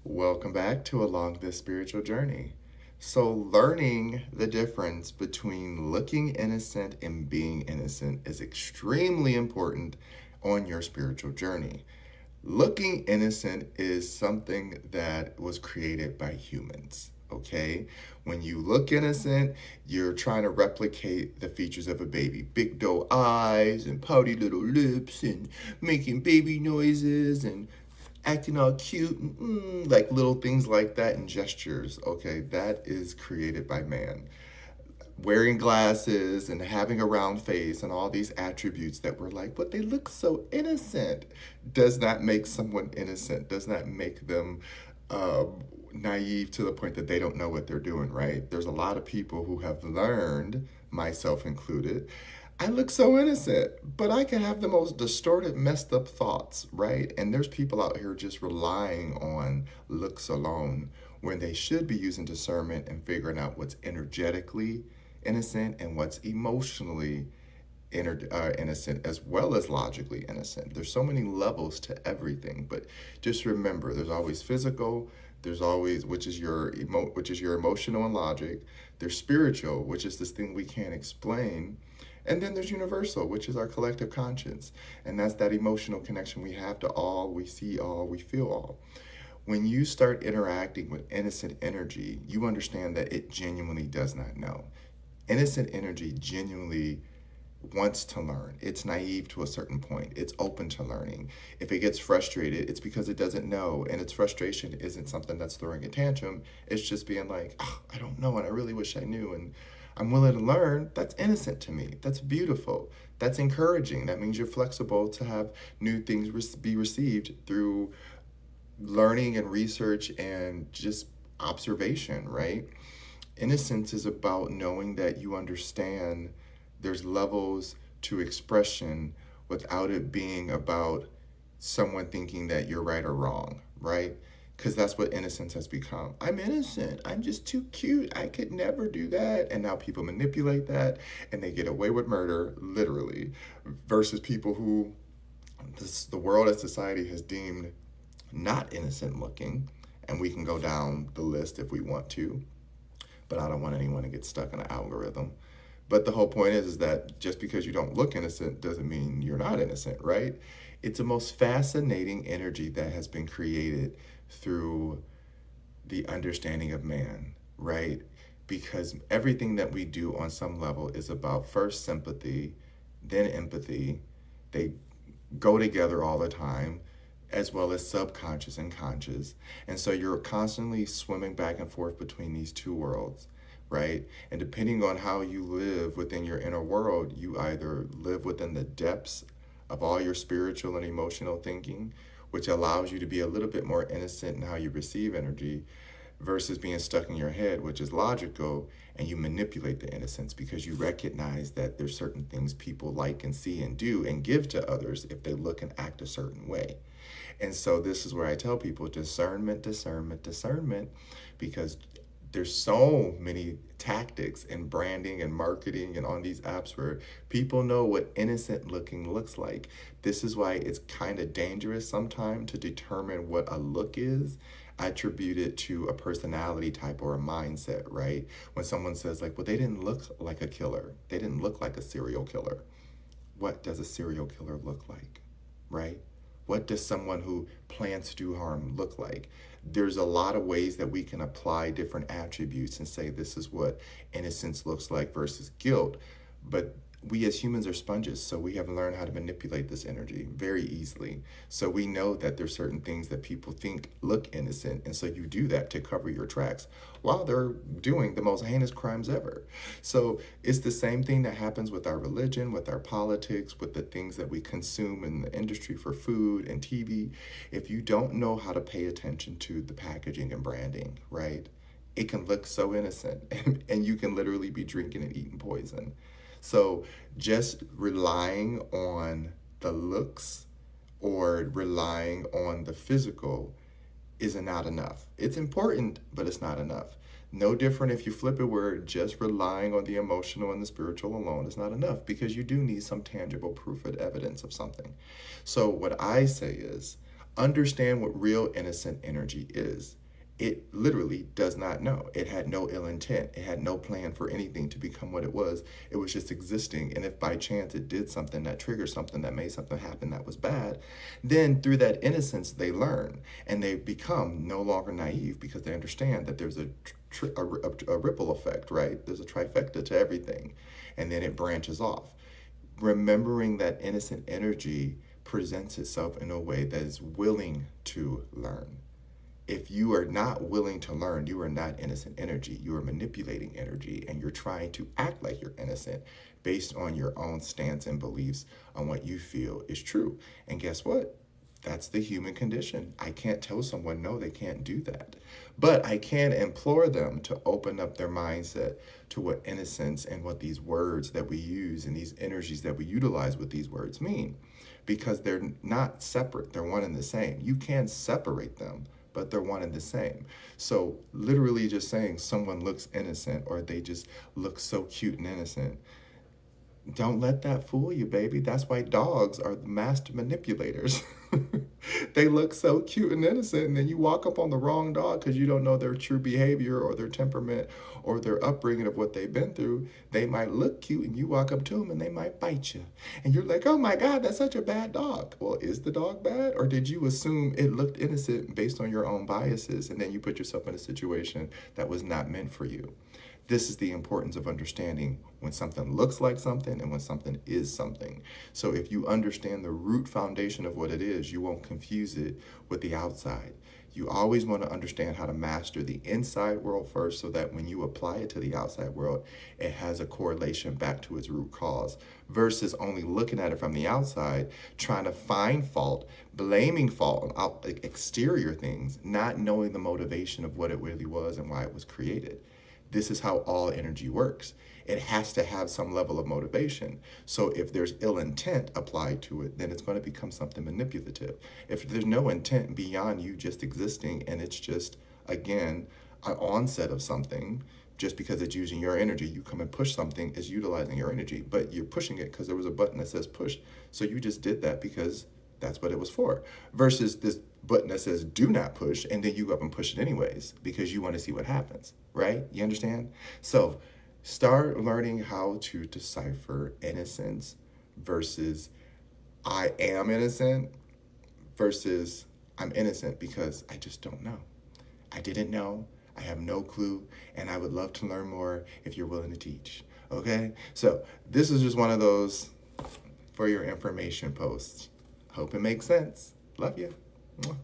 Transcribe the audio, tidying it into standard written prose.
Welcome back to Along This Spiritual Journey. So, learning the difference between looking innocent and being innocent is extremely important on your spiritual journey. Looking innocent is something that was created by humans. Okay? When you look innocent, you're trying to replicate the features of a baby: big doe eyes and pouty little lips and making baby noises and acting all cute and like little things like that and gestures. Okay, that is created by man. Wearing glasses and having a round face and all these attributes that we're like, but they look so innocent, does not make someone innocent, does not make them naive to the point that they don't know what they're doing, right? There's a lot of people who have learned, myself included, I look so innocent, but I can have the most distorted, messed up thoughts, right? And there's people out here just relying on looks alone when they should be using discernment and figuring out what's energetically innocent and what's emotionally innocent as well as logically innocent. There's so many levels to everything, but just remember, there's always physical. There's always, which is your emotional and logic. There's spiritual, which is this thing we can't explain, and then there's universal, which is our collective conscience, and that's that emotional connection we have to all. We see all, we feel all. When you start interacting with innocent energy, you understand that it genuinely does not know. Innocent energy genuinely wants to learn. It's naive to a certain point. It's open to learning. If it gets frustrated, it's because it doesn't know. And its frustration isn't something that's throwing a tantrum. It's just being like, oh, I don't know, and I really wish I knew. And I'm willing to learn. That's innocent to me. That's beautiful. That's encouraging. That means you're flexible to have new things be received through learning and research and just observation, right? Innocence is about knowing that you understand there's levels to expression without it being about someone thinking that you're right or wrong, right? Because that's what innocence has become. I'm innocent. I'm just too cute. I could never do that. And now people manipulate that and they get away with murder, literally, versus people who the world as society has deemed not innocent looking. And we can go down the list if we want to, but I don't want anyone to get stuck in an algorithm. But the whole point is that just because you don't look innocent doesn't mean you're not innocent, right? It's the most fascinating energy that has been created through the understanding of man, right? Because everything that we do on some level is about first sympathy, then empathy. They go together all the time, as well as subconscious and conscious. And so you're constantly swimming back and forth between these two worlds, right? And depending on how you live within your inner world, you either live within the depths of all your spiritual and emotional thinking, which allows you to be a little bit more innocent in how you receive energy, versus being stuck in your head, which is logical, and you manipulate the innocence because you recognize that there's certain things people like and see and do and give to others if they look and act a certain way. And so this is where I tell people discernment, discernment, discernment, because there's so many tactics in branding and marketing and on these apps where people know what innocent looking looks like. This is why it's kind of dangerous sometimes to determine what a look is. I attribute it to a personality type or a mindset, right? When someone says like, well, they didn't look like a killer. They didn't look like a serial killer. What does a serial killer look like, right? What does someone who plans to do harm look like? There's a lot of ways that we can apply different attributes and say this is what innocence looks like versus guilt. But we as humans are sponges, so we have learned how to manipulate this energy very easily. So we know that there's certain things that people think look innocent, and so you do that to cover your tracks while they're doing the most heinous crimes ever. So it's the same thing that happens with our religion, with our politics, with the things that we consume in the industry for food and TV. If you don't know how to pay attention to the packaging and branding, right? It can look so innocent and you can literally be drinking and eating poison. So just relying on the looks or relying on the physical is not enough. It's important, but it's not enough. No different if you flip it where just relying on the emotional and the spiritual alone is not enough, because you do need some tangible proof and evidence of something. So what I say is Understand what real innocent energy is. It literally does not know. It had no ill intent. It had no plan for anything to become what it was. It was just existing. And if by chance it did something that triggered something that made something happen that was bad, then through that innocence, they learn and they become no longer naive because they understand that there's a ripple effect, right? There's a trifecta to everything. And then it branches off. Remembering that innocent energy presents itself in a way that is willing to learn. If you are not willing to learn, you are not innocent energy. You are manipulating energy and you're trying to act like you're innocent based on your own stance and beliefs on what you feel is true. And guess what? That's the human condition. I can't tell someone, no, they can't do that. But I can implore them to open up their mindset to what innocence and what these words that we use and these energies that we utilize with these words mean. Because they're not separate, they're one and the same. You can separate them, but they're one and the same. So literally just saying someone looks innocent or they just look so cute and innocent, don't let that fool you, baby. That's why dogs are the master manipulators. They look so cute and innocent, and then you walk up on the wrong dog because you don't know their true behavior or their temperament or their upbringing of what they've been through. They might look cute, and you walk up to them, and they might bite you. And you're like, oh my God, that's such a bad dog. Well, is the dog bad? Or did you assume it looked innocent based on your own biases, and then you put yourself in a situation that was not meant for you? This is the importance of understanding when something looks like something and when something is something. So if you understand the root foundation of what it is, you won't confuse it with the outside. You always want to understand how to master the inside world first so that when you apply it to the outside world, it has a correlation back to its root cause versus only looking at it from the outside, trying to find fault, blaming fault on exterior things, not knowing the motivation of what it really was and why it was created. This is how all energy works. It has to have some level of motivation. So if there's ill intent applied to it, then it's going to become something manipulative. If there's no intent beyond you just existing and it's just, again, an onset of something, just because it's using your energy, you come and push something, is utilizing your energy, but you're pushing it because there was a button that says push. So you just did that because that's what it was for. Versus this button that says do not push, and then you go up and push it anyways because you want to see what happens, right? You understand? So start learning how to decipher innocence versus I am innocent versus I'm innocent because I just don't know. I didn't know. I have no clue, and I would love to learn more if you're willing to teach. Okay? So this is just one of those for your information posts. Hope it makes sense. Love you. Mwah.